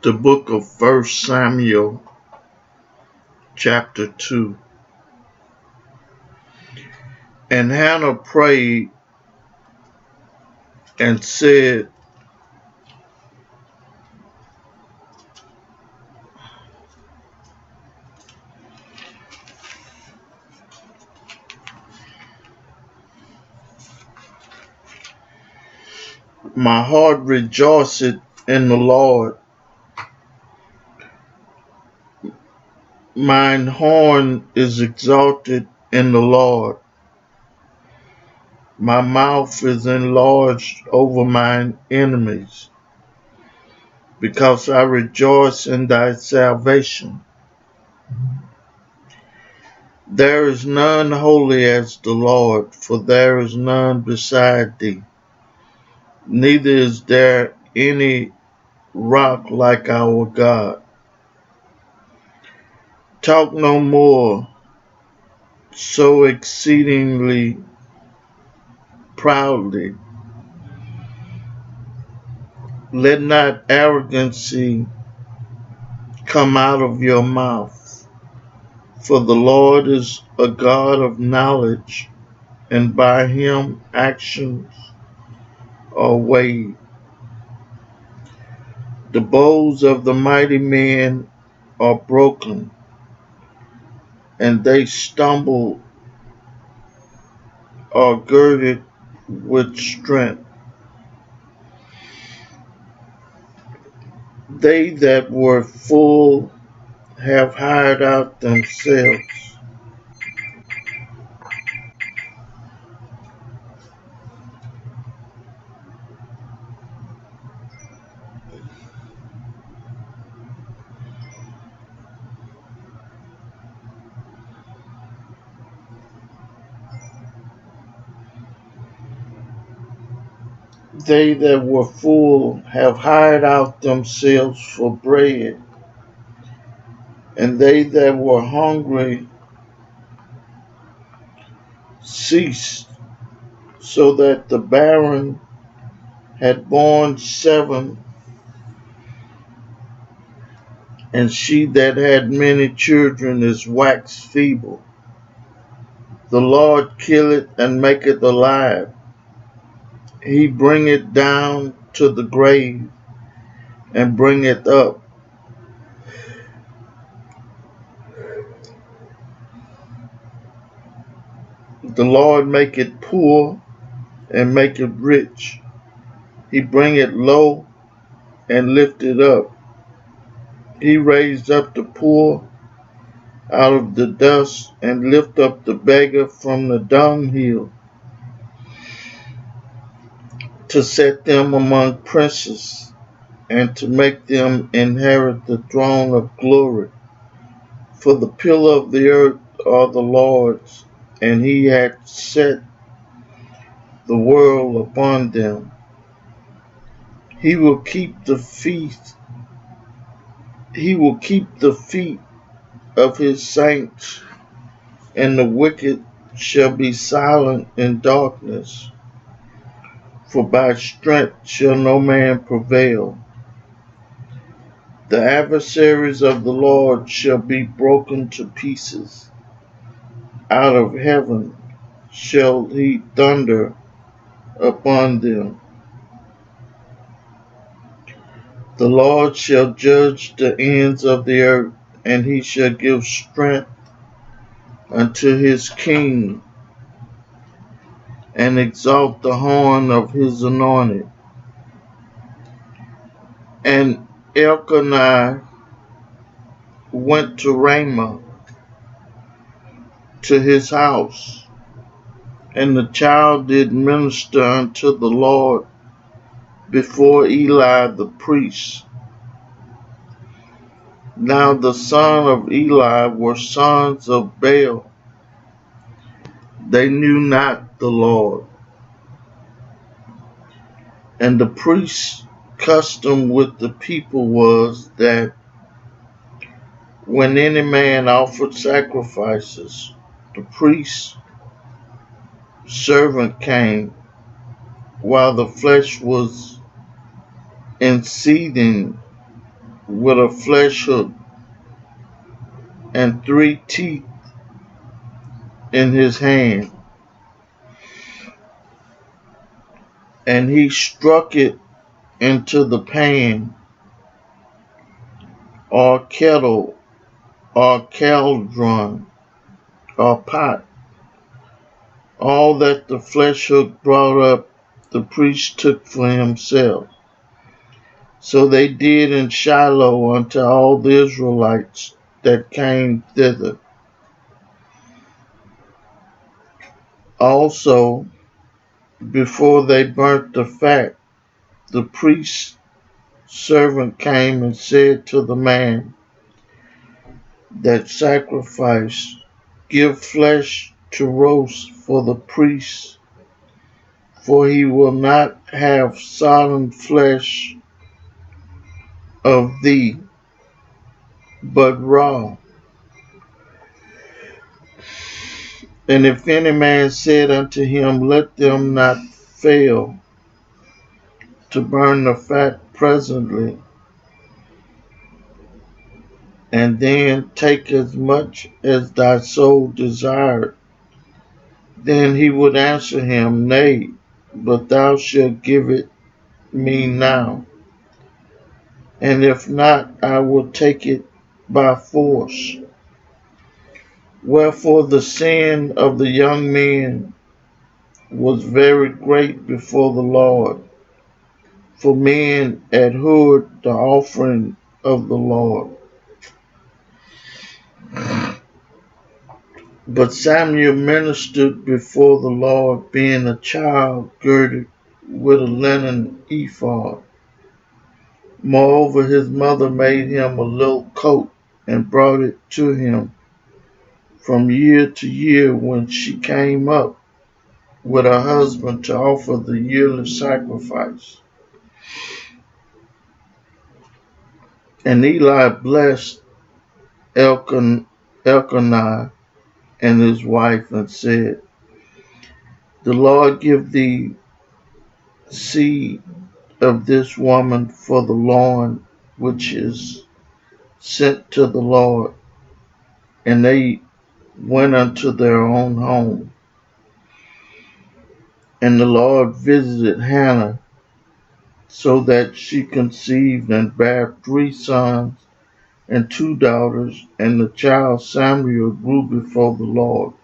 The book of 1 Samuel, chapter 2. And Hannah prayed and said, My heart rejoiceth in the Lord. Mine horn is exalted in the Lord. My mouth is enlarged over mine enemies, because I rejoice in thy salvation. There is none holy as the Lord, for there is none beside thee. Neither is there any rock like our God. Talk no more so exceedingly proudly. Let not arrogancy come out of your mouth. For the Lord is a God of knowledge, and by him actions are weighed. The bows of the mighty men are broken, and they stumble are girded with strength. They that were full have hired out themselves. They that were full have hired out themselves for bread, and they that were hungry ceased, so that the barren had borne 7, and she that had many children is waxed feeble. The Lord killeth and maketh alive. He bringeth down to the grave, and bringeth up. The Lord maketh poor and maketh rich. He bringeth low and lifteth up. He raised up the poor out of the dust, and lift up the beggar from the dunghill, to set them among princes, and to make them inherit the throne of glory. For the pillar of the earth are the Lord's, and he hath set the world upon them. He will keep the feet of his saints, and the wicked shall be silent in darkness. For by strength shall no man prevail. The adversaries of the Lord shall be broken to pieces. Out of heaven shall he thunder upon them. The Lord shall judge the ends of the earth, and he shall give strength unto his king, and exalt the horn of his anointed. And Elkanah went to Ramah, to his house, and the child did minister unto the Lord before Eli the priest. Now the sons of Eli were sons of Baal. They knew not the Lord. And the priest's custom with the people was that when any man offered sacrifices, the priest's servant came while the flesh was in seething, with a flesh hook and 3 teeth in his hand, and he struck it into the pan or kettle or cauldron or pot. All that the flesh hook brought up, the priest took for himself. So they did in Shiloh unto all the Israelites that came thither. Also, before they burnt the fat, the priest's servant came and said to the man that sacrificed, give flesh to roast for the priest, for he will not have sodden flesh of thee, but raw. And if any man said unto him, let them not fail to burn the fat presently, and then take as much as thy soul desired, then he would answer him, nay, but thou shalt give it me now, and if not, I will take it by force. Wherefore the sin of the young men was very great before the Lord, for men abhorred the offering of the Lord. But Samuel ministered before the Lord, being a child girded with a linen ephod. Moreover, his mother made him a little coat and brought it to him from year to year when she came up with her husband to offer the yearly sacrifice. And Eli blessed Elkanah and his wife and said, the Lord give thee seed of this woman for the loin which is sent to the Lord. And they went unto their own home. And the Lord visited Hannah, so that she conceived and bare 3 sons and 2 daughters, and the child Samuel grew before the Lord.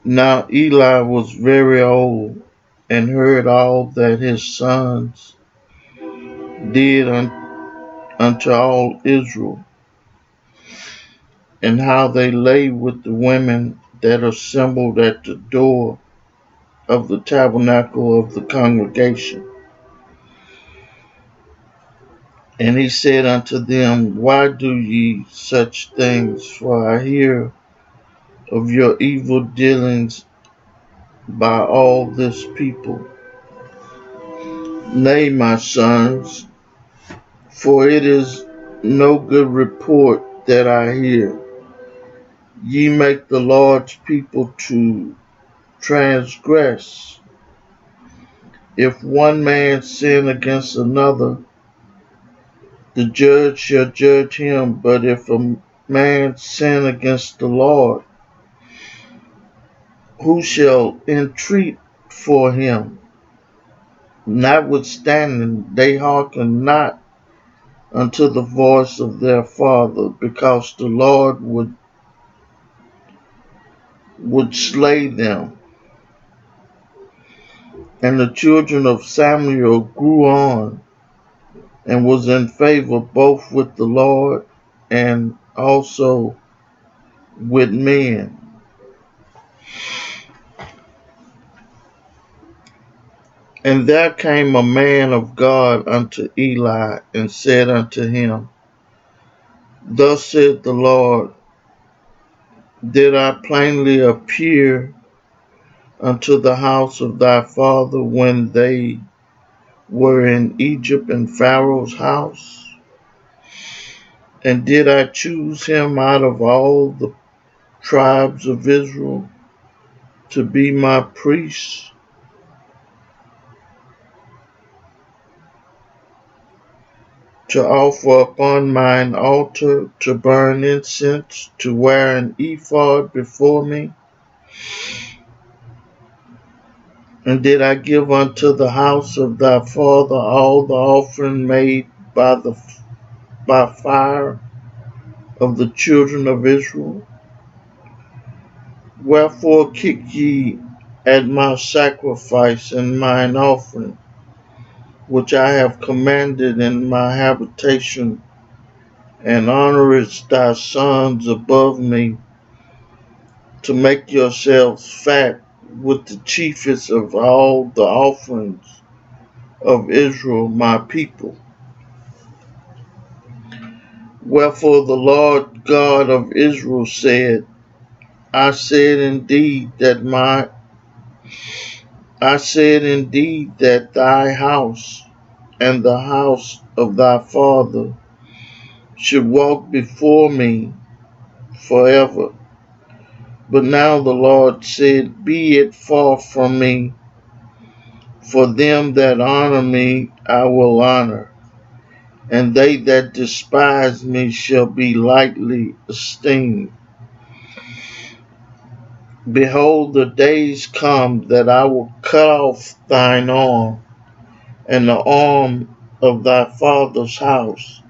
Now Eli was very old, and heard all that his sons did unto all Israel, and how they lay with the women that assembled at the door of the tabernacle of the congregation. And he said unto them, why do ye such things? For I hear of your evil dealings by all this people. Nay, my sons, for it is no good report that I hear. Ye make the Lord's people to transgress. If one man sin against another, the judge shall judge him. But if a man sin against the Lord, who shall entreat for him? Notwithstanding, they hearken not unto the voice of their father, because the Lord would slay them. And the children of Samuel grew on, and was in favor both with the Lord and also with men. And there came a man of God unto Eli, and said unto him, thus said the Lord, did I plainly appear unto the house of thy father when they were in Egypt in Pharaoh's house? And did I choose him out of all the tribes of Israel to be my priest? to offer upon mine altar, to burn incense, to wear an ephod before me? And did I give unto the house of thy father all the offering made by fire of the children of Israel? Wherefore kick ye at my sacrifice and mine offering, which I have commanded in my habitation, and honorest thy sons above me, to make yourselves fat with the chiefest of all the offerings of Israel my people. Wherefore the Lord God of Israel said, I said indeed that thy house and the house of thy father should walk before me forever. But now the Lord said, Be it far from me, for them that honor me I will honor, and they that despise me shall be lightly esteemed. Behold, the days come that I will cut off thine arm, and the arm of thy father's house,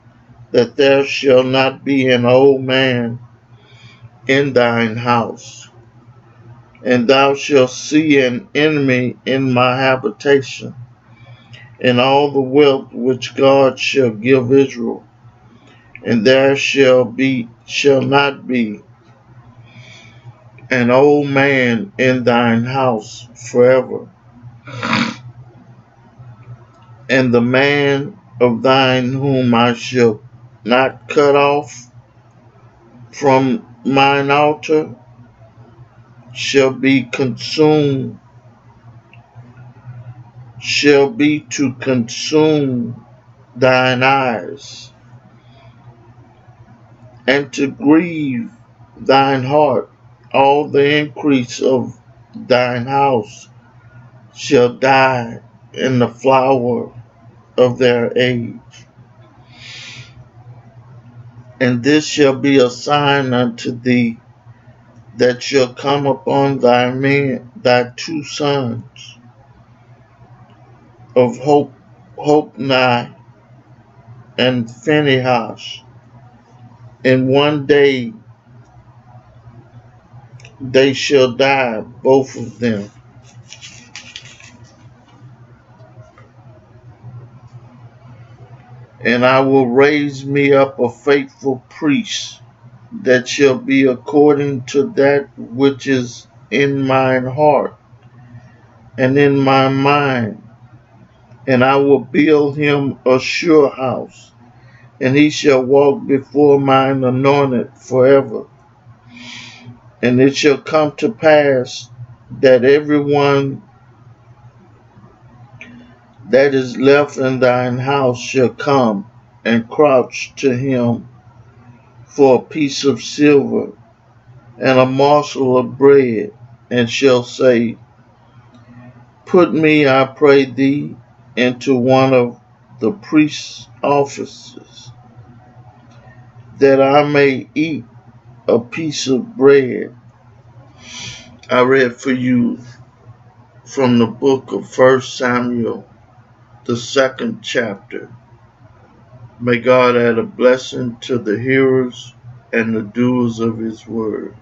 that there shall not be an old man in thine house. And thou shalt see an enemy in my habitation, in all the wealth which God shall give Israel, and there shall not be an old man in thine house forever. And the man of thine whom I shall not cut off from mine altar shall be to consume thine eyes, and to grieve thine heart. All the increase of thine house shall die in the flower of their age. And this shall be a sign unto thee that shall come upon thy two sons of Hophni and Phinehas. In one day they shall die, both of them. And I will raise me up a faithful priest, that shall be according to that which is in mine heart and in my mind. And I will build him a sure house, and he shall walk before mine anointed forever. And it shall come to pass that everyone that is left in thine house shall come and crouch to him for a piece of silver and a morsel of bread, and shall say, Put me, I pray thee, into one of the priest's offices, that I may eat a piece of bread. I read for you from the book of 1 Samuel, the 2nd chapter. May God add a blessing to the hearers and the doers of his word.